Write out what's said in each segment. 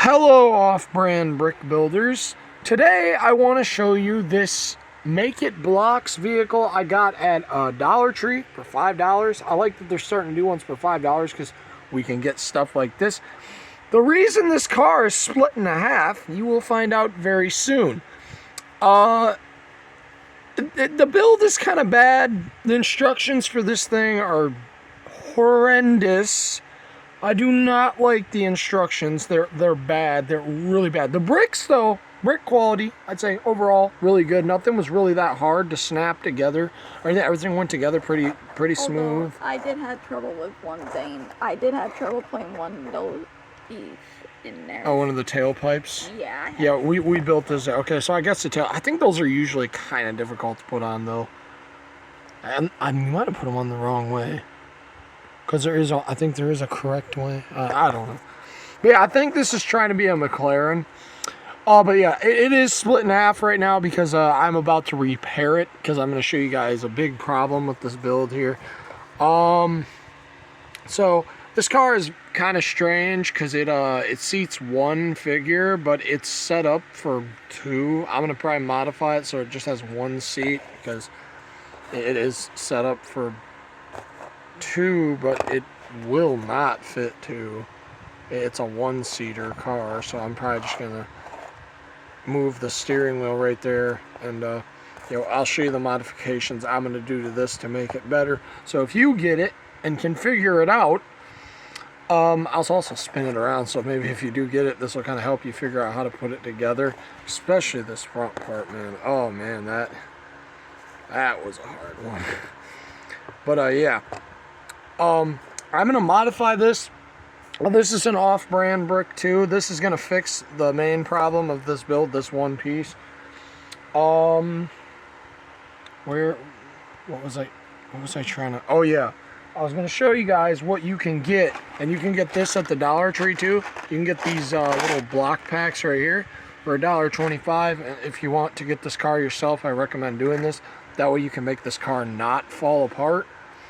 Hello, off-brand brick builders. Today I want to show you this Make It Blocks vehicle I got at Dollar Tree for $5. I like that they're starting to do ones for $5 because we can get stuff like this. The reason this car is split in half, you will find out very soon. The build is kind of bad. The instructions for this thing are horrendous. I do not like the instructions. They're bad. They're really bad. The bricks, though, brick quality, I'd say overall really good. Nothing was really that hard to snap together. Everything went together pretty smooth. I did have trouble with one thing. I did have trouble putting one of those E's in there. Oh, one of the tailpipes? Yeah. Yeah, we built this. Okay, so I guess the tail. I think those are usually kind of difficult to put on, though. And I might have put them on the wrong way. Because I think there is a correct way. I don't know. But yeah, I think this is trying to be a McLaren. But yeah, it is split in half right now because I'm about to repair it. Because I'm going to show you guys a big problem with this build here. So this car is kind of strange because it seats one figure, but it's set up for two. I'm going to probably modify it so it just has one seat because it is set up for two, but it will not fit two. It's a one-seater car, so I'm probably just gonna move the steering wheel right there, and I'll show you the modifications I'm gonna do to this to make it better. So if you get it and can figure it out, I'll also spin it around, so maybe if you do get it, this will kind of help you figure out how to put it together, especially this front part, man. Oh man, that was a hard one. But yeah. I'm going to modify this. Well, this is an off-brand brick too. This is going to fix the main problem of this build, this one piece. What was I trying to... Oh yeah, I was going to show you guys what you can get, and you can get this at the Dollar Tree too. You can get these little block packs right here for $1.25. And if you want to get this car yourself, I recommend doing this. That way you can make this car not fall apart.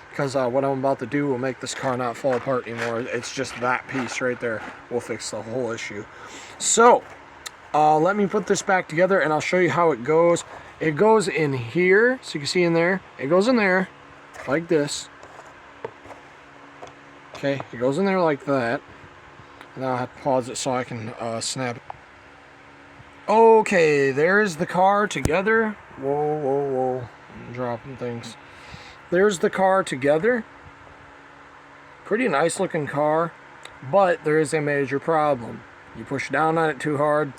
Because what I'm about to do will make this car not fall apart anymore. It's just that piece right there will fix the whole issue. So, let me put this back together and I'll show you how it goes. It goes in here, so you can see in there. It goes in there like this. Okay, it goes in there like that. Now I have to pause it so I can snap it. Okay, there's the car together. Whoa, whoa, whoa. I'm dropping things. There's the car together. Pretty nice looking car, but there is a major problem. You push down on it too hard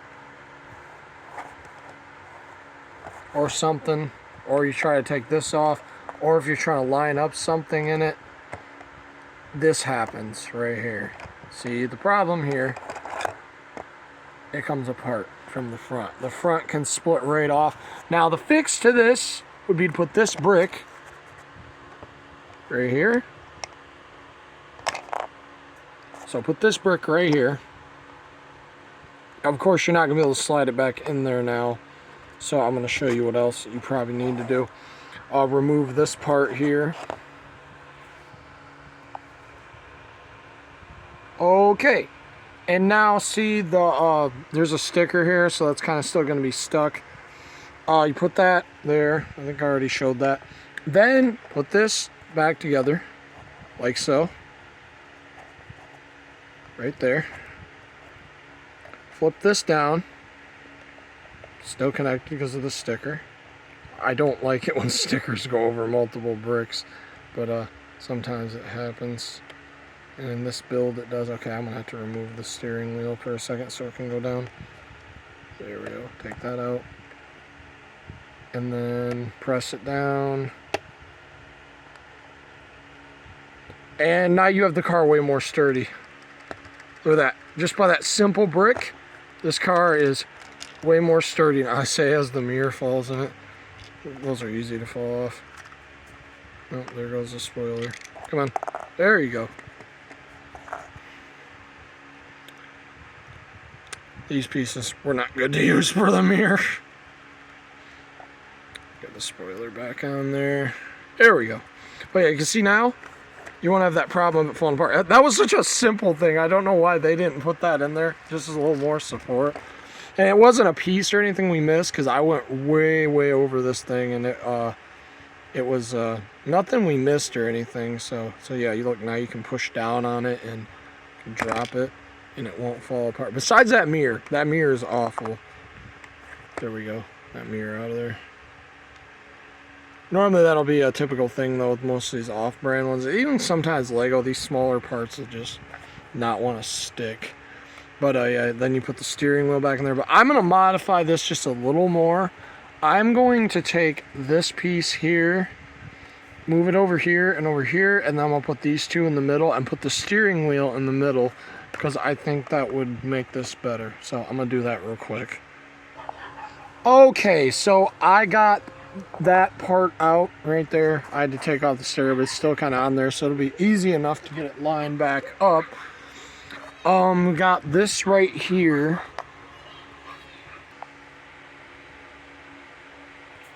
or something, or you try to take this off, or if you're trying to line up something in it, this happens right here. See the problem here? It comes apart from the front. The front can split right off. Now the fix to this would be to put this brick right here. So put this brick right here. Of course, you're not going to be able to slide it back in there now. So I'm going to show you what else you probably need to do. I'll remove this part here. Okay. And now see there's a sticker here, so that's kind of still going to be stuck. You put that there. I think I already showed that. Then put this back together like so, right there. Flip this down, still connected because of the sticker. I don't like it when stickers go over multiple bricks, but sometimes it happens, and in this build it does. Okay, I'm gonna have to remove the steering wheel for a second so it can go down. There we go. Take that out and then press it down. And now you have the car way more sturdy. Look at that. Just by that simple brick, this car is way more sturdy. Now I say as the mirror falls in it. Those are easy to fall off. Oh, there goes the spoiler. Come on. There you go. These pieces were not good to use for the mirror. Get the spoiler back on there. There we go. But yeah, you can see now, You won't have that problem of it falling apart. That was such a simple thing. I don't know why they didn't put that in there. Just as a little more support. And it wasn't a piece or anything we missed because I went way, way over this thing, and it was nothing we missed or anything. So yeah, you look now. You can push down on it and you can drop it, and it won't fall apart. Besides that mirror is awful. There we go. That mirror out of there. Normally that'll be a typical thing though with most of these off-brand ones. Even sometimes Lego, these smaller parts will just not want to stick. But yeah, then you put the steering wheel back in there. But I'm going to modify this just a little more. I'm going to take this piece here, move it over here, and then I'm going to put these two in the middle and put the steering wheel in the middle because I think that would make this better. So I'm going to do that real quick. Okay, so I got that part out right there. I had to take off the stereo, but it's still kind of on there, so it'll be easy enough to get it lined back up. We got this right here.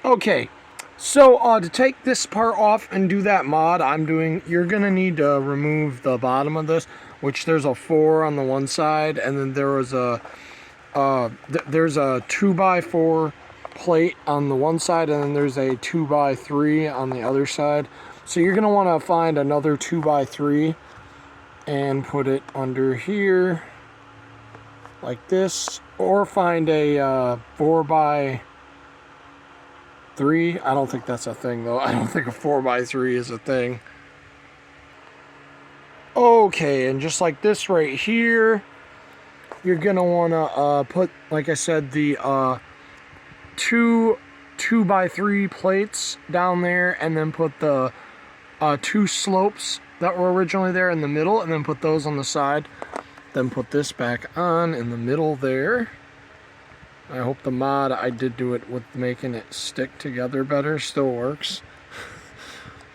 Okay, so to take this part off and do that mod I'm doing, you're gonna need to remove the bottom of this, which there's a 4 on the one side, and then there was a there's a 2x4 plate on the one side, and then there's a 2x3 on the other side. So you're gonna want to find another 2x3 and put it under here like this, or find a 4x3. I don't think that's a thing though. I don't think a 4x3 is a thing. Okay, and just like this right here, you're gonna want to put, like I said, the 2x3 plates down there, and then put the 2 slopes that were originally there in the middle, and then put those on the side. Then put this back on in the middle there. I hope the mod I did do it with making it stick together better still works.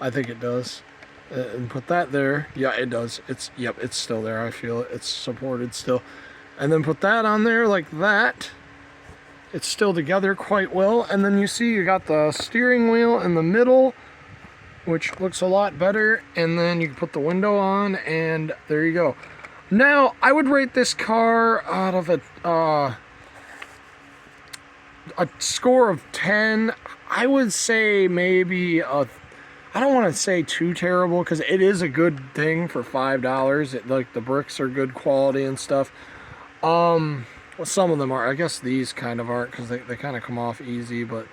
I think it does. And put that there. Yeah, it does. Yep, it's still there. I feel it. It's supported still. And then put that on there like that. It's still together quite well. And then you see you got the steering wheel in the middle, which looks a lot better. And then you can put the window on, and there you go. Now, I would rate this car out of a score of 10. I would say maybe I don't want to say too terrible, because it is a good thing for $5. Like, the bricks are good quality and stuff. Well, some of them are. I guess these kind of aren't, because they kind of come off easy, but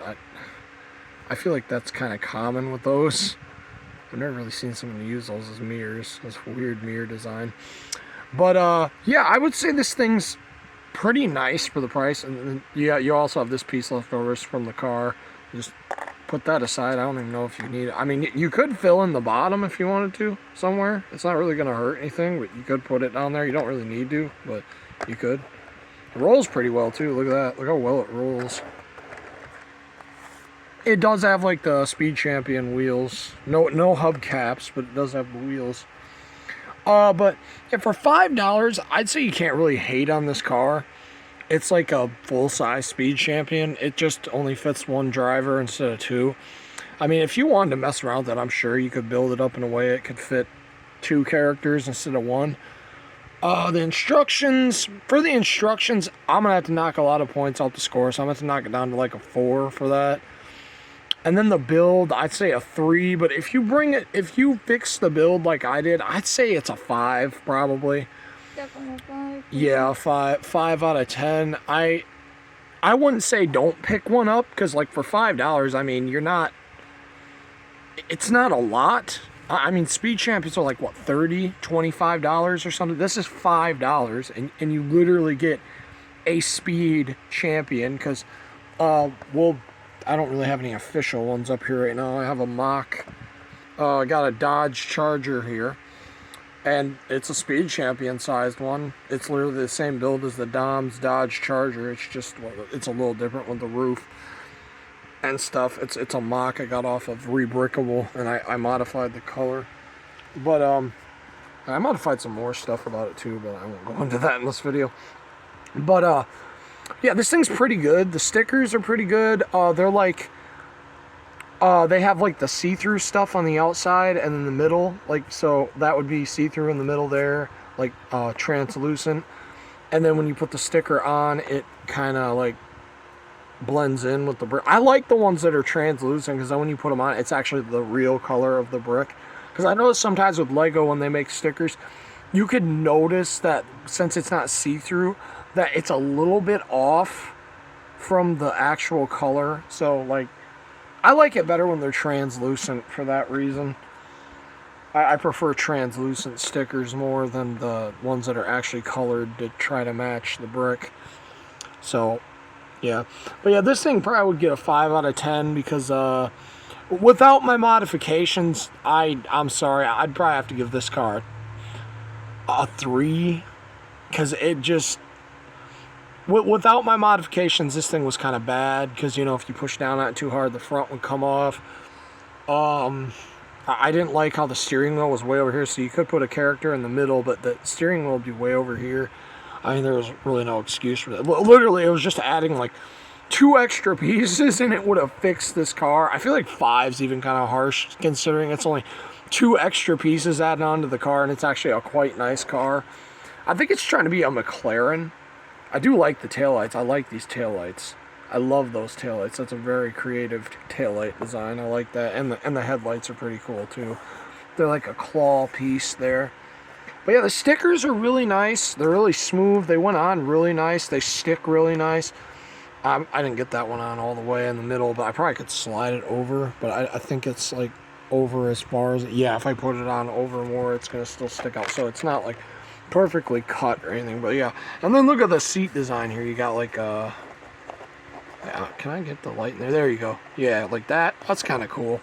I feel like that's kind of common with those. I've never really seen someone use those as mirrors. This weird mirror design. But yeah, I would say this thing's pretty nice for the price. And yeah, you also have this piece leftovers from the car. Just put that aside. I don't even know if you need it. I mean, you could fill in the bottom if you wanted to somewhere. It's not really going to hurt anything, but you could put it down there. You don't really need to, but you could. It rolls pretty well too. Look at that. Look how well it rolls. It does have like the Speed Champion wheels. No hubcaps, but it does have the wheels. But yeah, for $5, I'd say you can't really hate on this car. It's like a full-size Speed Champion. It just only fits one driver instead of 2. I mean, if you wanted to mess around with it, I'm sure you could build it up in a way it could fit 2 characters instead of 1. For the instructions, I'm gonna have to knock a lot of points off the score, so I'm gonna have to knock it down to like a 4 for that. And then the build, I'd say a 3, but if you fix the build like I did, I'd say it's a 5 probably. Definitely a 5. Yeah, 5 out of 10. I wouldn't say don't pick one up, because like for $5, I mean, it's not a lot. I mean, Speed Champions are like, what, $30, $25 or something? This is $5, and you literally get a Speed Champion, because, I don't really have any official ones up here right now. I have a mock. I got a Dodge Charger here, and it's a Speed Champion sized one. It's literally the same build as the Dom's Dodge Charger. It's just, it's a little different with the roof and stuff. It's a mock I got off of Rebrickable, and I modified the color. But I modified some more stuff about it too, but I won't go into that in this video. But yeah, this thing's pretty good. The stickers are pretty good. They're like They have like the see-through stuff on the outside and in the middle, like, so that would be see-through in the middle there, like translucent. And then when you put the sticker on, it kind of like blends in with the brick. I like the ones that are translucent because then when you put them on, it's actually the real color of the brick. Because I notice sometimes with Lego when they make stickers, you could notice that since it's not see-through, that it's a little bit off from the actual color. So like, I like it better when they're translucent for that reason. I prefer translucent stickers more than the ones that are actually colored to try to match the brick. So, yeah. But yeah, this thing probably would get a 5 out of 10 because without my modifications, I'm sorry, I'd probably have to give this car a 3 because it just... Without my modifications, this thing was kind of bad because, you know, if you push down on it too hard, the front would come off. I didn't like how the steering wheel was way over here, so you could put a character in the middle, but the steering wheel would be way over here. I mean, there was really no excuse for that. Literally, it was just adding like 2 extra pieces and it would have fixed this car. I feel like 5's even kind of harsh considering it's only 2 extra pieces added onto the car and it's actually a quite nice car. I think it's trying to be a McLaren. I do like the taillights. I like these taillights. I love those taillights. That's a very creative taillight design. I like that. And the headlights are pretty cool too. They're like a claw piece there. But yeah, the stickers are really nice. They're really smooth. They went on really nice. They stick really nice. I didn't get that one on all the way in the middle, but I probably could slide it over. But I think it's like over as far as... Yeah, if I put it on over more, it's going to still stick out. So it's not like perfectly cut or anything, but yeah. And then look at the seat design here. You got like yeah, can I get the light in there? There you go. Yeah, like that. That's kind of cool.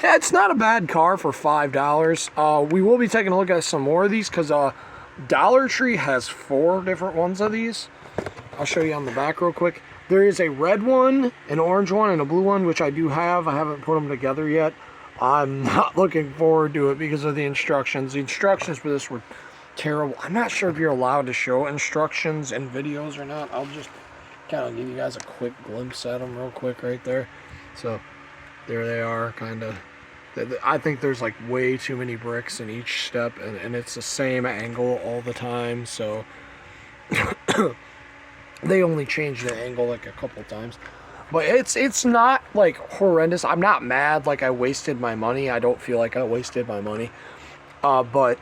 Yeah, it's not a bad car for $5. We will be taking a look at some more of these because Dollar Tree has 4 different ones of these. I'll show you on the back real quick. There is a red one, an orange one, and a blue one, which I do have. I haven't put them together yet. I'm not looking forward to it because of the instructions. The instructions for this were terrible. I'm not sure if you're allowed to show instructions in videos or not. I'll just kind of give you guys a quick glimpse at them real quick right there. So there they are, kind of. I think there's like way too many bricks in each step, and it's the same angle all the time, so they only change the angle like a couple times. But it's not like horrendous. I'm not mad like I wasted my money. I don't feel like I wasted my money. But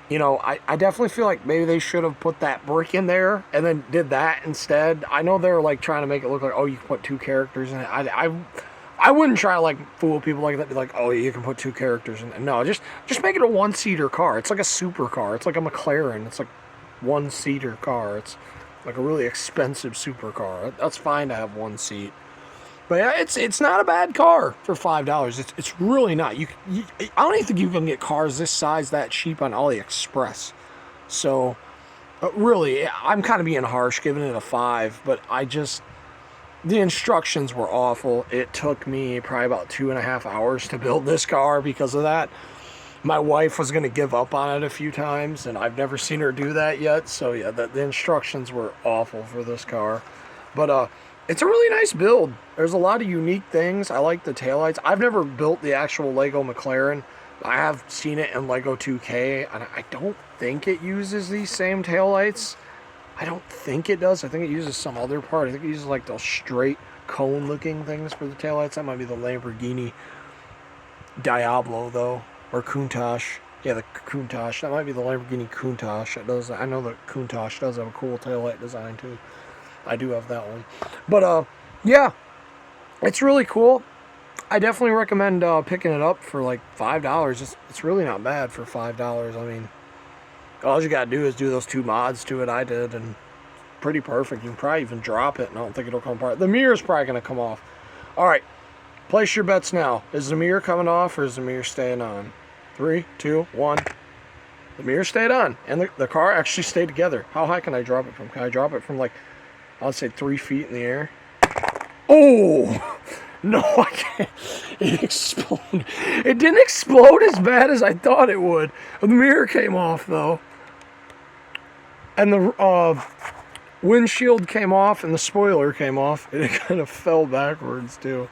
you know, I definitely feel like maybe they should have put that brick in there and then did that instead. I know they're like trying to make it look like, oh, you can put 2 characters in it. I wouldn't try to like fool people like that. Be like, oh, you can put 2 characters in it. No, just make it a 1-seater car. It's like a supercar. It's like a McLaren. It's like 1-seater car. It's like a really expensive supercar. That's fine to have 1 seat. But yeah, it's not a bad car for $5. It's really not. I don't even think you can get cars this size that cheap on AliExpress. So really, I'm kind of being harsh giving it a 5. But the instructions were awful. It took me probably about 2.5 hours to build this car because of that. My wife was going to give up on it a few times, and I've never seen her do that yet. So yeah, the instructions were awful for this car. But it's a really nice build. There's a lot of unique things. I like the taillights. I've never built the actual Lego McLaren. I have seen it in Lego 2K, and I don't think it uses these same taillights. I don't think it does. I think it uses some other part. I think it uses like those straight cone-looking things for the taillights. That might be the Lamborghini Diablo, though, or Countach. Yeah, the Countach. That might be the Lamborghini Countach. It does. I know the Countach does have a cool taillight design, too. I do have that one. But, yeah, it's really cool. I definitely recommend picking it up for like $5. It's really not bad for $5. I mean, all you gotta do is do those 2 mods to it. I did, and pretty perfect. You can probably even drop it, and I don't think it'll come apart. The mirror's probably gonna come off. All right, place your bets now. Is the mirror coming off, or is the mirror staying on? 3, 2, 1. The mirror stayed on, and the car actually stayed together. How high can I drop it from? Can I drop it from like, I'll say 3 feet in the air? Oh! No, I can't. It exploded. It didn't explode as bad as I thought it would. The mirror came off, though. And the windshield came off, and the spoiler came off. And it kind of fell backwards, too.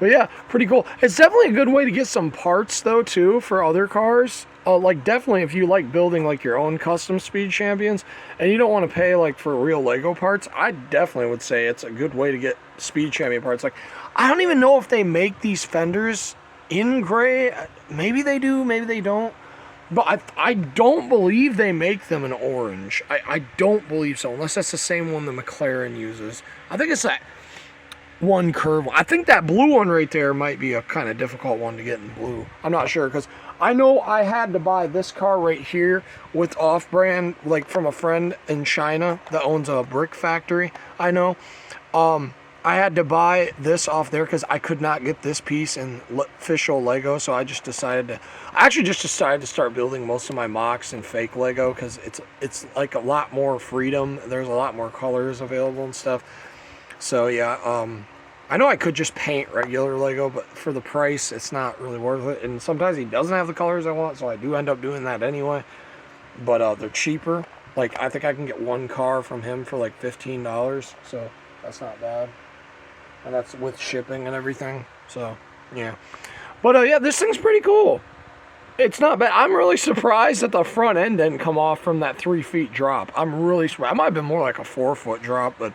But But yeah, pretty cool. It's definitely a good way to get some parts though too for other cars. Like definitely if you like building like your own custom Speed Champions and you don't want to pay like for real Lego parts, I definitely would say it's a good way to get Speed Champion parts. Like I don't even know if they make these fenders in gray. Maybe they do, maybe they don't. But I don't believe they make them in orange. I don't believe so, unless that's the same one the McLaren uses. I think it's that one curve. I think that blue one right there might be a kind of difficult one to get in blue. I'm not sure, because I know I had to buy this car right here with off-brand, like from a friend in China that owns a brick factory. I know. I had to buy this off there because I could not get this piece in official Lego, so I actually just decided to start building most of my mocks in fake Lego because it's like a lot more freedom. There's a lot more colors available and stuff. So yeah, I know I could just paint regular Lego, but for the price, it's not really worth it. And sometimes he doesn't have the colors I want, so I do end up doing that anyway. But they're cheaper. Like I think I can get one car from him for like $15, so that's not bad. And that's with shipping and everything. So, yeah. But, yeah, this thing's pretty cool. It's not bad. I'm really surprised that the front end didn't come off from that 3 feet drop. I'm really surprised. It might have been more like a 4 foot drop, but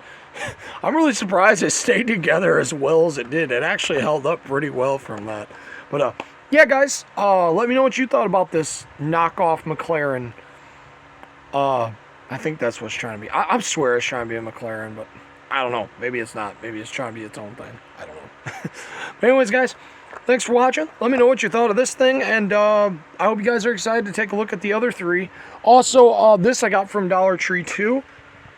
I'm really surprised it stayed together as well as it did. It actually held up pretty well from that. But, yeah, guys, let me know what you thought about this knockoff McLaren. I think that's what's trying to be. I swear it's trying to be a McLaren, but I don't know. Maybe it's not. Maybe it's trying to be its own thing. I don't know. But anyways, guys, thanks for watching. Let me know what you thought of this thing, and I hope you guys are excited to take a look at the other three. Also, this I got from Dollar Tree too.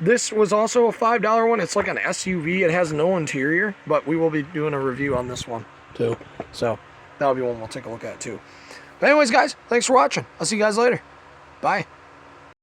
This was also a $5 one. It's like an SUV. It has no interior, but we will be doing a review on this one too. So that'll be one we'll take a look at too. But anyways, guys, thanks for watching. I'll see you guys later. Bye.